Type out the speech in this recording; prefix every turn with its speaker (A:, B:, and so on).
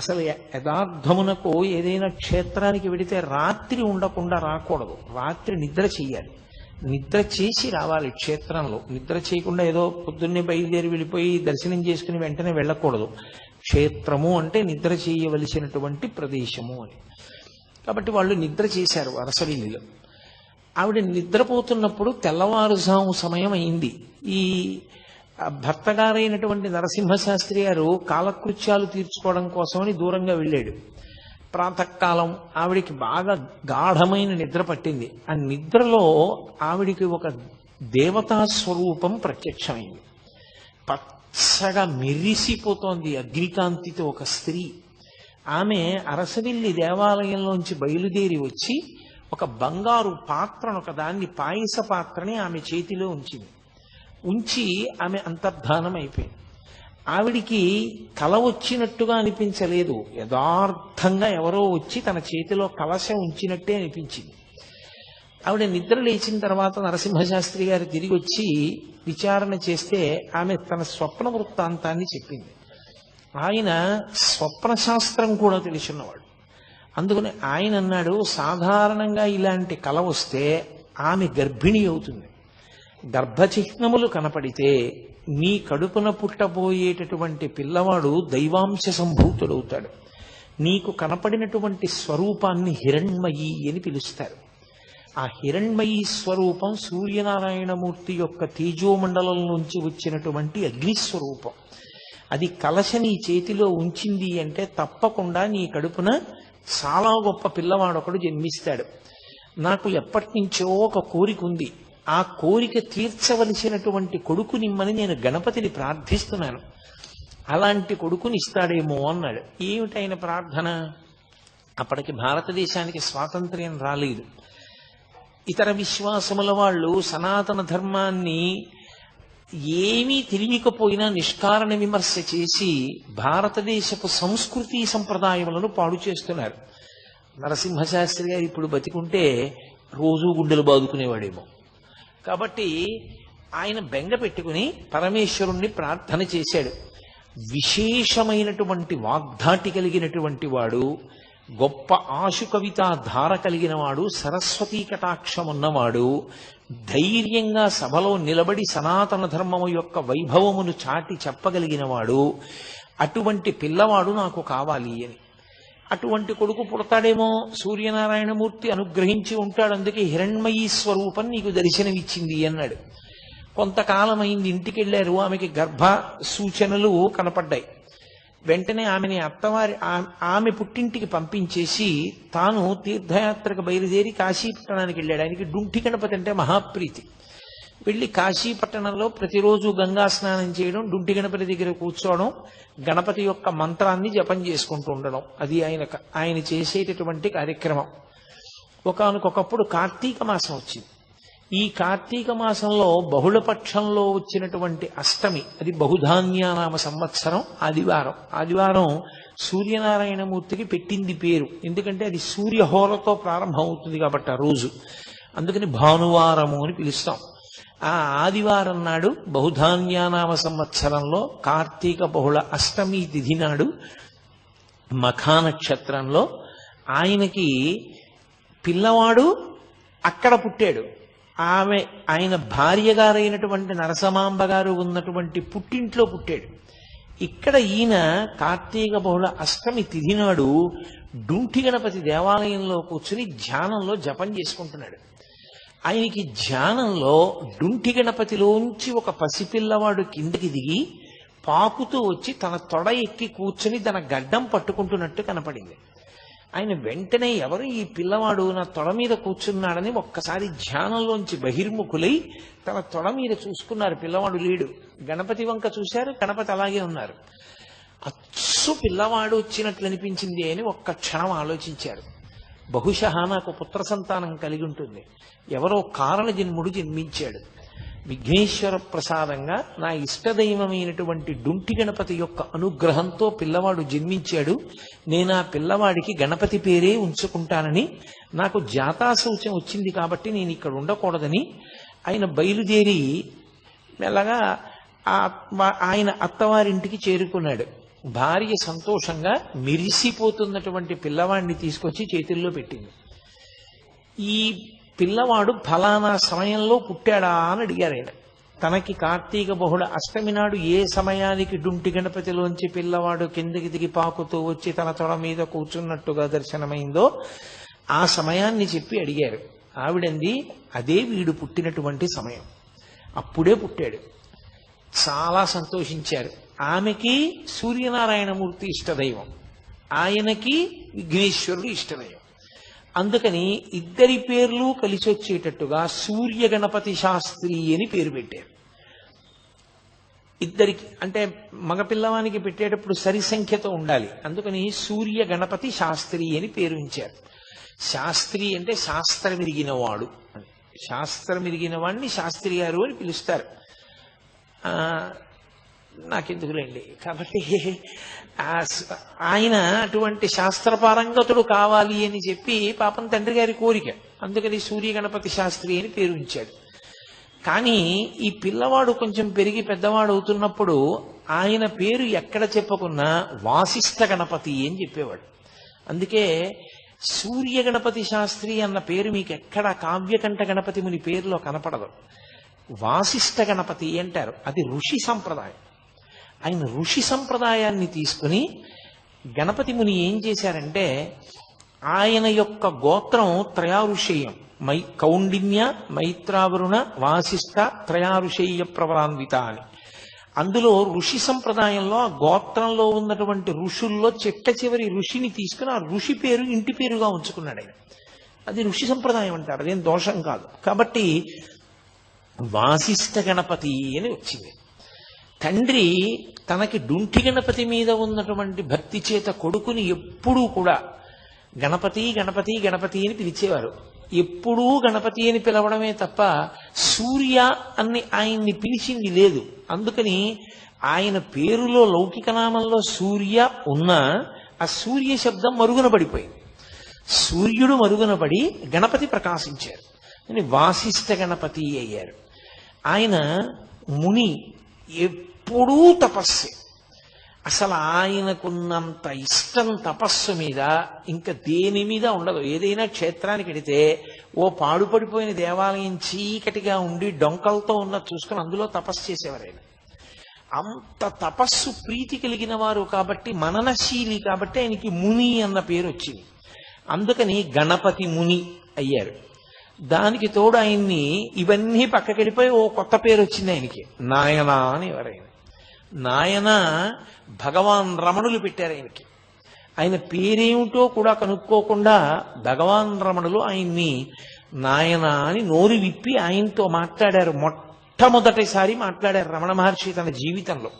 A: అసలు యథార్థమునకు ఏదైనా క్షేత్రానికి వెడితే రాత్రి ఉండకుండా రాకూడదు. రాత్రి నిద్ర చెయ్యాలి. నిద్ర చేసి రావాలి క్షేత్రంలో. నిద్ర చేయకుండా ఏదో పొద్దున్నే బయలుదేరి వెళ్ళిపోయి దర్శనం చేసుకుని వెంటనే వెళ్ళకూడదు. క్షేత్రము అంటే నిద్ర చేయవలసినటువంటి ప్రదేశము అని. కాబట్టి వాళ్ళు నిద్ర చేశారు అరసవిల్లిలో. ఆవిడ నిద్రపోతున్నప్పుడు తెల్లవారుజాము సమయం అయింది. ఈ భర్తగారైనటువంటి నరసింహశాస్త్రి గారు కాలకృత్యాలు తీర్చుకోవడం కోసమని దూరంగా వెళ్ళాడు. ప్రాతకాలం ఆవిడికి బాగా గాఢమైన నిద్ర పట్టింది. ఆ నిద్రలో ఆవిడికి ఒక దేవతా స్వరూపం ప్రత్యక్షమైంది. పచ్చగా మెరిసిపోతోంది అగ్నికాంతితో ఒక స్త్రీ. ఆమె అరసవిల్లి దేవాలయంలోంచి బయలుదేరి వచ్చి ఒక బంగారు పాత్రను, ఒక దాన్ని పాయస పాత్రని ఆమె చేతిలో ఉంచి ఆమె అంతర్ధానం అయిపోయింది. ఆవిడికి కల వచ్చినట్టుగా అనిపించలేదు. యథార్థంగా ఎవరో వచ్చి తన చేతిలో కలశం ఉంచినట్టే అనిపించింది. ఆవిడ నిద్ర లేచిన తర్వాత నరసింహశాస్త్రి గారు తిరిగి వచ్చి విచారణ చేస్తే ఆమె తన స్వప్న వృత్తాంతాన్ని చెప్పింది. ఆయన స్వప్న శాస్త్రం కూడా తెలుసున్నవాడు. అందుకని ఆయన అన్నాడు, సాధారణంగా ఇలాంటి కల వస్తే ఆమె గర్భిణి అవుతుంది. గర్భచిహ్నములు కనపడితే నీ కడుపున పుట్టబోయేటటువంటి పిల్లవాడు దైవాంశ సంభూతుడవుతాడు. నీకు కనపడినటువంటి స్వరూపాన్ని హిరణ్మయి అని పిలుస్తారు. ఆ హిరణ్మయి స్వరూపం సూర్యనారాయణమూర్తి యొక్క తేజోమండలం నుంచి వచ్చినటువంటి అగ్నిస్వరూపం. అది కలశ నీ చేతిలో ఉంచింది అంటే తప్పకుండా నీ కడుపున చాలా గొప్ప పిల్లవాడు ఒకడు జన్మిస్తాడు. నాకు ఎప్పటి నుంచో ఒక కోరిక ఉంది. ఆ కోరిక తీర్చవలసినటువంటి కొడుకునిమ్మని నేను గణపతిని ప్రార్థిస్తున్నాను. అలాంటి కొడుకుని ఇస్తాడేమో అన్నాడు. ఏమిటైన ప్రార్థన? అప్పటికి భారతదేశానికి స్వాతంత్ర్యం రాలేదు. ఇతర విశ్వాసముల వాళ్ళు సనాతన ధర్మాన్ని ఏమీ తెలియకపోయినా నిష్కారణ విమర్శ చేసి భారతదేశపు సంస్కృతి సంప్రదాయములను పాడు చేస్తున్నారు. నరసింహశాస్త్రి గారు ఇప్పుడు బతికుంటే రోజూ గుండెలు బాదుకునేవాడేమో. కాబట్టి ఆయన బెంగ పెట్టుకుని పరమేశ్వరుణ్ణి ప్రార్థన చేశాడు. విశేషమైనటువంటి వాగ్ధాటి కలిగినటువంటి వాడు, గొప్ప ఆశు కవితా ధార కలిగిన వాడు, సరస్వతీ కటాక్షం ఉన్నవాడు, ధైర్యంగా సభలో నిలబడి సనాతన ధర్మము యొక్క వైభవమును చాటి చెప్పగలిగిన వాడు, అటువంటి పిల్లవాడు నాకు కావాలి అని. అటువంటి కొడుకు పుడతాడేమో, సూర్యనారాయణమూర్తి అనుగ్రహించి ఉంటాడు, అందుకే హిరణ్మయీ స్వరూపం నీకు దర్శనమిచ్చింది అన్నాడు. కొంతకాలం అయింది, ఇంటికి వెళ్ళారు. ఆమెకి గర్భ సూచనలు కనపడ్డాయి. వెంటనే ఆమెని ఆమె పుట్టింటికి పంపించేసి తాను తీర్థయాత్రకు బయలుదేరి కాశీపట్టణానికి వెళ్ళాడు. ఆయనకి డుంఠి గణపతి అంటే మహాప్రీతి. వెళ్ళి కాశీపట్టణంలో ప్రతిరోజు గంగా స్నానం చేయడం, డుంఠి గణపతి దగ్గర కూర్చోవడం, గణపతి యొక్క మంత్రాన్ని జపం చేసుకుంటూ ఉండడం, అది ఆయన చేసేటటువంటి కార్యక్రమం. ఒకానొకప్పుడు కార్తీక మాసం వచ్చింది. ఈ కార్తీక మాసంలో బహుళపక్షంలో వచ్చినటువంటి అష్టమి, అది బహుధాన్యానామ సంవత్సరం, ఆదివారం సూర్యనారాయణమూర్తికి పెట్టింది పేరు. ఎందుకంటే అది సూర్యహోరతో ప్రారంభం అవుతుంది కాబట్టి ఆ రోజు, అందుకని భానువారము అని పిలుస్తాం. ఆ ఆదివారం నాడు బహుధాన్యానామ సంవత్సరంలో కార్తీక బహుళ అష్టమి తిథి నాడు మఖా నక్షత్రంలో ఆయనకి పిల్లవాడు అక్కడ పుట్టాడు. ఆయన భార్య గారైనటువంటి నరసమాంబ గారు ఉన్నటువంటి పుట్టింట్లో పుట్టాడు. ఇక్కడ ఈయన కార్తీక బహుళ అష్టమి తిథి నాడు డుంఠి గణపతి దేవాలయంలో కూర్చుని ధ్యానంలో జపం చేసుకుంటున్నాడు. ఆయనకి ధ్యానంలో డుంఠి గణపతిలోంచి ఒక పసిపిల్లవాడు కిందకి దిగి పాకుతూ వచ్చి తన తొడ ఎక్కి కూర్చుని తన గడ్డం పట్టుకుంటున్నట్టు కనపడింది. ఆయన వెంటనే ఎవరు ఈ పిల్లవాడు నా తొడ మీద కూర్చున్నాడని ఒక్కసారి ధ్యానంలోంచి బహిర్ముఖులై తన తొడ మీద చూసుకున్నారు. పిల్లవాడు లేడు. గణపతి వంక చూశారు, గణపతి అలాగే ఉన్నారు. అచ్చు పిల్లవాడు వచ్చినట్లు అనిపించింది అని ఒక్క క్షణం ఆలోచించారు. బహుశా నాకు పుత్ర సంతానం కలిగి ఉంటుంది, ఎవరో కారణ జన్ముడు జన్మించాడు, విఘ్నేశ్వర ప్రసాదంగా నా ఇష్టదైవమైనటువంటి డుంఠి గణపతి యొక్క అనుగ్రహంతో పిల్లవాడు జన్మించాడు, నేను ఆ పిల్లవాడికి గణపతి పేరే ఉంచుకుంటానని నాకు జాతాశౌచం వచ్చింది కాబట్టి నేను ఇక్కడ ఉండకూడదని ఆయన బయలుదేరి మెల్లగా ఆయన అత్తవారింటికి చేరుకున్నాడు. భార్య సంతోషంగా మెరిసిపోతున్నటువంటి పిల్లవాడిని తీసుకొచ్చి చేతుల్లో పెట్టింది. ఈ పిల్లవాడు ఫలానా సమయంలో పుట్టాడా అని అడిగారు ఆయన. తనకి కార్తీక బహుళ అష్టమి నాడు ఏ సమయానికి డుంటి గణపతిలోంచి పిల్లవాడు కిందికి దిగి పాకుతూ వచ్చి తన తొడ మీద కూర్చున్నట్టుగా దర్శనమైందో ఆ సమయాన్ని చెప్పి అడిగారు. ఆవిడంది, అదే వీడు పుట్టినటువంటి సమయం, అప్పుడే పుట్టాడు. చాలా సంతోషించారు. ఆమెకి సూర్యనారాయణమూర్తి ఇష్టదైవం, ఆయనకి విఘ్నేశ్వరుడు ఇష్టదైవం. అందుకని ఇద్దరి పేర్లు కలిసి వచ్చేటట్టుగా సూర్య గణపతి శాస్త్రి అని పేరు పెట్టారు. ఇద్దరికి అంటే మగపిల్లవానికి పెట్టేటప్పుడు సరి సంఖ్యతో ఉండాలి, అందుకని సూర్య గణపతి శాస్త్రి అని పేరు ఉంచారు. శాస్త్రి అంటే శాస్త్రం ఎరిగినవాడు, శాస్త్రం ఎరిగిన వాడిని శాస్త్రి గారు అని పిలుస్తారు. నాకెందుకులేండి. కాబట్టి ఆయన అటువంటి శాస్త్రపారంగతుడు కావాలి అని చెప్పి పాపం తండ్రి గారి కోరిక, అందుకని సూర్య గణపతి శాస్త్రి అని పేరు ఉంచాడు. కానీ ఈ పిల్లవాడు కొంచెం పెరిగి పెద్దవాడు అవుతున్నప్పుడు ఆయన పేరు ఎక్కడ చెప్పకున్నా వాసిష్ఠ గణపతి అని చెప్పేవాడు. అందుకే సూర్య గణపతి శాస్త్రి అన్న పేరు మీకు ఎక్కడ కావ్యకంఠ గణపతి ముని పేరులో కనపడదు. వాసిష్ఠ గణపతి అంటారు, అది ఋషి సంప్రదాయం. ఆయన ఋషి సంప్రదాయాన్ని తీసుకుని గణపతి ముని ఏం చేశారంటే, ఆయన యొక్క గోత్రం త్రయాఋషేయం, కౌండిన్య మైత్రావరుణ వాసిష్ఠ త్రయాఋషేయ ప్రవరాన్విత అని. అందులో ఋషి సంప్రదాయంలో ఆ గోత్రంలో ఉన్నటువంటి ఋషుల్లో చిట్ట చివరి ఋషిని తీసుకుని ఆ ఋషి పేరు ఇంటి పేరుగా ఉంచుకున్నాడు ఆయన. అది ఋషి సంప్రదాయం అంటారు, అదేం దోషం కాదు. కాబట్టి వాసిష్ఠ గణపతి అని వచ్చింది. తండ్రి తనకి డుంటి గణపతి మీద ఉన్నటువంటి భక్తి చేత కొడుకుని ఎప్పుడూ కూడా గణపతి గణపతి గణపతి అని పిలిచేవారు. ఎప్పుడూ గణపతి అని పిలవడమే తప్ప సూర్య అని ఆయన్ని పిలిచింది లేదు. అందుకని ఆయన పేరులో లౌకిక నామంలో సూర్య ఉన్నా ఆ సూర్య శబ్దం మరుగున పడిపోయింది. సూర్యుడు మరుగున పడి గణపతి ప్రకాశించారు అని వాసిష్ఠ గణపతి అయ్యారు. ఆయన ముని, ఎప్పుడూ తపస్సు. అసలు ఆయనకున్నంత ఇష్టం తపస్సు మీద ఇంకా దేని మీద ఉండదు. ఏదైనా క్షేత్రానికి వెడితే ఓ పాడుపడిపోయిన దేవాలయం చీకటిగా ఉండి డొంకలతో ఉన్న చూసుకుని అందులో తపస్సు చేసేవారు ఆయన. అంత తపస్సు ప్రీతి కలిగిన వారు కాబట్టి, మననశీలి కాబట్టి ఆయనకి ముని అన్న పేరు వచ్చింది. అందుకని గణపతి ముని అయ్యారు. దానికి తోడు ఆయన్ని ఇవన్నీ పక్కకెళ్ళిపోయి ఓ కొత్త పేరు వచ్చింది ఆయనకి, నాయన అని ఎవరైనా. నాయన భగవాన్ రమణులు పెట్టారు ఆయనకి. ఆయన పేరేమిటో కూడా కనుక్కోకుండా భగవాన్ రమణులు ఆయన్ని నాయన అని నోరు విప్పి ఆయనతో మాట్లాడారు. మొట్టమొదటిసారి మాట్లాడారు రమణ మహర్షి తన జీవితంలో.